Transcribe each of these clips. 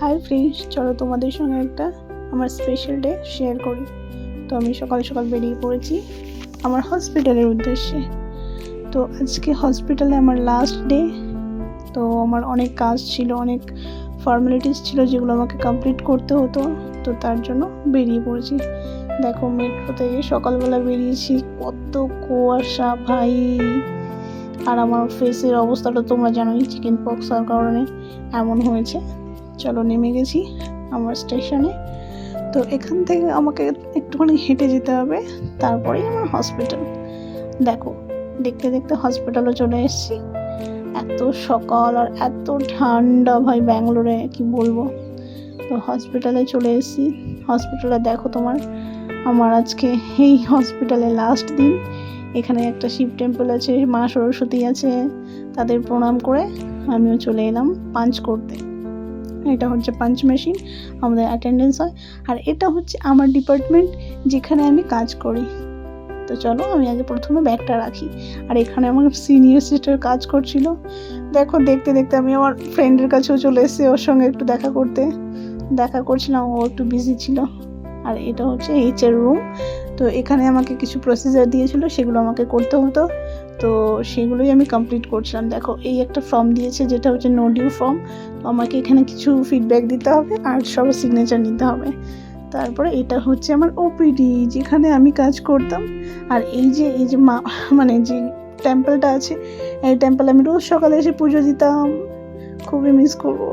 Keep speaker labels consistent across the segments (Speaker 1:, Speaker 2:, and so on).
Speaker 1: Hi friends, চলো তোমাদের সঙ্গে একটা আমার স্পেশাল ডে শেয়ার করি। তো আমি সকাল সকাল বেরিয়ে পড়েছি আমার হসপিটালের উদ্দেশ্যে। তো আজকে হসপিটালে আমার লাস্ট ডে। তো আমার অনেক কাজ ছিল, অনেক ফর্মালিটিস ছিল যেগুলো আমাকে কমপ্লিট করতে হতো। তো তার জন্য বেরিয়ে পড়েছি। দেখো, মেট্রো থেকে সকালবেলা বেরিয়েছি, কত কুয়াশা ভাই। আর আমার ফেসের অবস্থাটা তোমরা জানোই, চিকেন পক্স হওয়ার কারণে এমন হয়েছে। চলো, নেমে গেছি আমার স্টেশনে। তো এখান থেকে আমাকে একটুখানি হেঁটে যেতে হবে, তারপরেই আমার হসপিটাল। দেখো, দেখতে দেখতে হসপিটালে চলে এসেছি। এত সকাল আর এত ঠান্ডা ভাই, ব্যাঙ্গালোরে কি বলবো। তো হসপিটালে চলে এসেছি। হসপিটালে দেখো আমার আজকে এই হসপিটালে লাস্ট দিন। এখানে একটা শিব টেম্পল আছে, মা সরস্বতী আছে, তাদের প্রণাম করে আমিও চলে এলাম পাঞ্চ করতে। এটা হচ্ছে পাঞ্চ মেশিন, আমাদের অ্যাটেন্ডেন্স হয়। আর এটা হচ্ছে আমার ডিপার্টমেন্ট, যেখানে আমি কাজ করি। তো চলো, আমি আগে প্রথমে ব্যাগটা রাখি। আর এখানে আমার সিনিয়র সিস্টার কাজ করছিল। দেখো, দেখতে দেখতে আমি আমার ফ্রেন্ডের কাছেও চলে এসেছি, ওর সঙ্গে একটু দেখা করছিলাম, ও একটু বিজি ছিল। আর এটা হচ্ছে এইচের রুম। তো এখানে আমাকে কিছু প্রসিজার দিয়েছিল, সেগুলো আমাকে করতে হতো। তো সেগুলোই আমি কমপ্লিট করছিলাম। দেখো, এই একটা ফর্ম দিয়েছে, যেটা হচ্ছে নো ডিউ ফর্ম। তো আমাকে এখানে কিছু ফিডব্যাক দিতে হবে আর সব সিগনেচার নিতে হবে। তারপরে এটা হচ্ছে আমার ওপিডি, যেখানে আমি কাজ করতাম। আর এই যে মানে যে টেম্পলটা আছে, এই টেম্পলে আমি রোজ সকালে এসে পুজো দিতাম। খুবই মিস করবো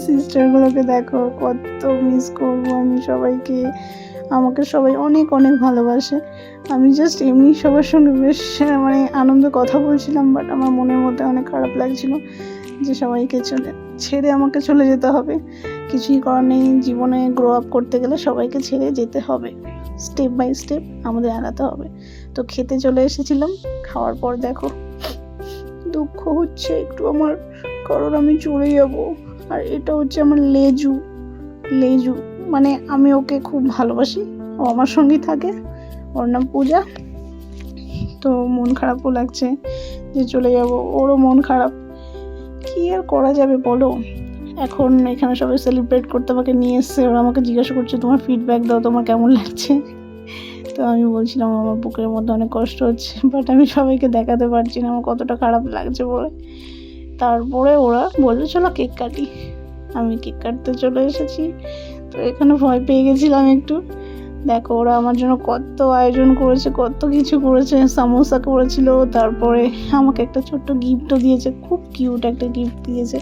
Speaker 1: সিস্টারগুলোকে। দেখো, কত মিস করবো আমি সবাইকে। আমাকে সবাই অনেক অনেক ভালোবাসে। আমি জাস্ট এমনি সবার সঙ্গে বেশ আনন্দ কথা বলছিলাম, বাট আমার মনের মধ্যে অনেক খারাপ লাগছিল যে সবাইকে ছেড়ে আমাকে চলে যেতে হবে। কিছুই করার নেই, জীবনে গ্রো আপ করতে গেলে সবাইকে ছেড়ে যেতে হবে, স্টেপ বাই স্টেপ আমাদের আগাতে হবে। তো খেতে চলে এসেছিলাম। খাওয়ার পর দেখো, দুঃখ হচ্ছে একটু আমার, কারণ আমি চলে যাব। আর এটা হচ্ছে আমার লেজু। মানে আমি ওকে খুব ভালোবাসি, ও আমার সঙ্গেই থাকে। ওর নাম পূজা। তো মন খারাপও লাগছে যে চলে যাব, ওরও মন খারাপ। কি আর করা যাবে বলো। এখন এখানে সবাই সেলিব্রেট করতে আমাকে নিয়ে এসছে। ওরা আমাকে জিজ্ঞাসা করছে, তোমার ফিডব্যাক দাও, তোমার কেমন লাগছে। তো আমি বলছিলাম আমার বুকের মধ্যে অনেক কষ্ট হচ্ছে, বাট আমি সবাইকে দেখাতে পারছি না আমার কতটা খারাপ লাগছে বলে। তারপরে ওরা বললো চলো কেক কাটি। আমি কেক কাটতে চলে এসেছি। তো এখানে ভয় পেয়ে গেছিলাম একটু। দেখো, ওরা আমার জন্য কত আয়োজন করেছে, কত কিছু করেছে। সামোসা করেছিল, তারপরে আমাকে একটা ছোট্ট গিফটও দিয়েছে, খুব কিউট একটা গিফট দিয়েছে।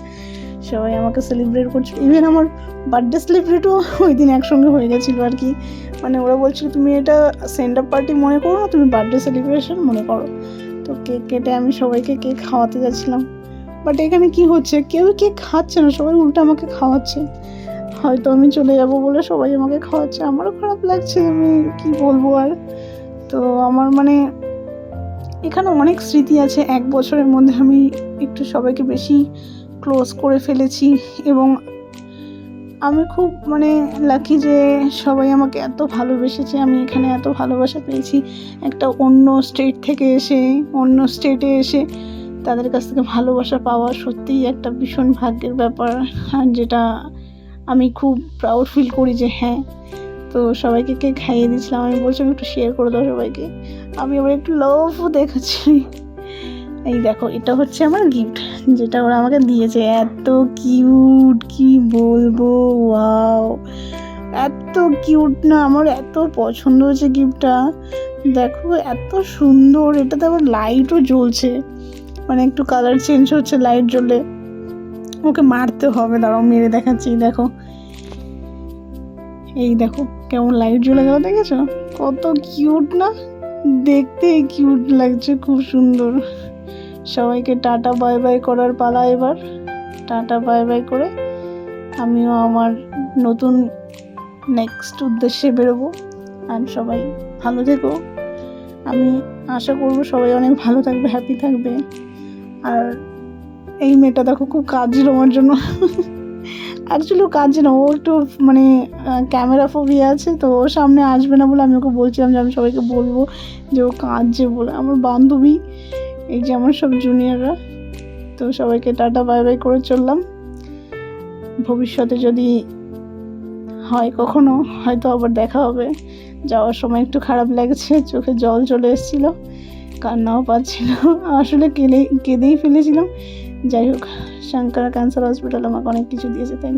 Speaker 1: সবাই আমাকে সেলিব্রেট করছিল। ইভেন আমার বার্থডে সেলিব্রেটও ওই দিন একসঙ্গে হয়ে গেছিলো আর কি। ওরা বলছিল তুমি এটা সেন্ড আপ পার্টি মনে করো না, তুমি বার্থডে সেলিব্রেশন মনে করো। তো কেক কেটে আমি সবাইকে কেক খাওয়াতে যাচ্ছিলাম। বাট এখানে কি হচ্ছে, কেউ কেক খাচ্ছে না, সবাই উল্টো আমাকে খাওয়াচ্ছে। হয়তো আমি চলে যাব বলে সবাই আমাকে খাওয়াচ্ছে। আমারও খারাপ লাগছে, আমি কি বলবো আর। তো আমার এখানে অনেক স্মৃতি আছে। 1 বছরের মধ্যে আমি একটু সবাইকে বেশি ক্লোজ করে ফেলেছি। এবং আমি খুব লাকি যে সবাই আমাকে এত ভালোবেসেছে, আমি এখানে এত ভালোবাসা পেয়েছি। একটা অন্য স্টেটে এসে তাদের কাছ থেকে ভালোবাসা পাওয়া সত্যিই একটা ভীষণ ভাগ্যের ব্যাপার। আর যেটা আমি খুব প্রাউড ফিল করি যে হ্যাঁ। তো সবাইকে কেক খাইয়ে দিয়েছিলাম। আমি বলছিলাম একটু শেয়ার করে দাও সবাইকে। আমি আবার একটু লাভও দেখাচ্ছি। এই দেখো, এটা হচ্ছে আমার গিফট, যেটা ওরা আমাকে দিয়েছে। এত কিউট, কি বলবো, ওয়াও, এত কিউট না, আমার এত পছন্দ হয়েছে গিফটটা। দেখো, এত সুন্দর। এটাতে আবার লাইটও জ্বলছে, একটু কালার চেঞ্জ হচ্ছে লাইট জ্বলে। ওকে মারতে হবে, দাঁড়াও মেরে দেখাচ্ছি। দেখো, এই দেখো কেমন লাইট জ্বলে গেল, দেখেছো? কত কিউট না, দেখতে কিউট লাগছে, খুব সুন্দর। সবাইকে টাটা বাই বাই করার পালা এবার। টাটা বাই বাই করে আমিও আমার নতুন নেক্সট উদ্দেশ্যে বেরোবো। আর সবাই ভালো থেকো। আমি আশা করবো সবাই অনেক ভালো থাকবে, হ্যাপি থাকবে। আর এই মেয়েটা দেখো, খুব কাজের আমার জন্য। অ্যাকচুয়ালি ও কাজে না, ও একটু ক্যামেরা ফোবিয়া আছে। তো ওর সামনে আসবে না বলে আমি ওকে বলছিলাম যে আমি সবাইকে বলবো যে ও কাজে বলে। আমার বান্ধবী, এই যে আমার সব জুনিয়ররা। তো সবাইকে টাটা বাই বাই করে চললাম। ভবিষ্যতে যদি হয় কখনো, হয়তো আবার দেখা হবে। যাওয়ার সময় একটু খারাপ লাগছে, চোখে জল চলে এসেছিলো, কান্নাও পাচ্ছিল, আসলে কেঁদেই ফেলেছিলাম। যাই হোক, শঙ্করা ক্যান্সার হসপিটাল আমাকে অনেক কিছু দিয়েছে, থ্যাংক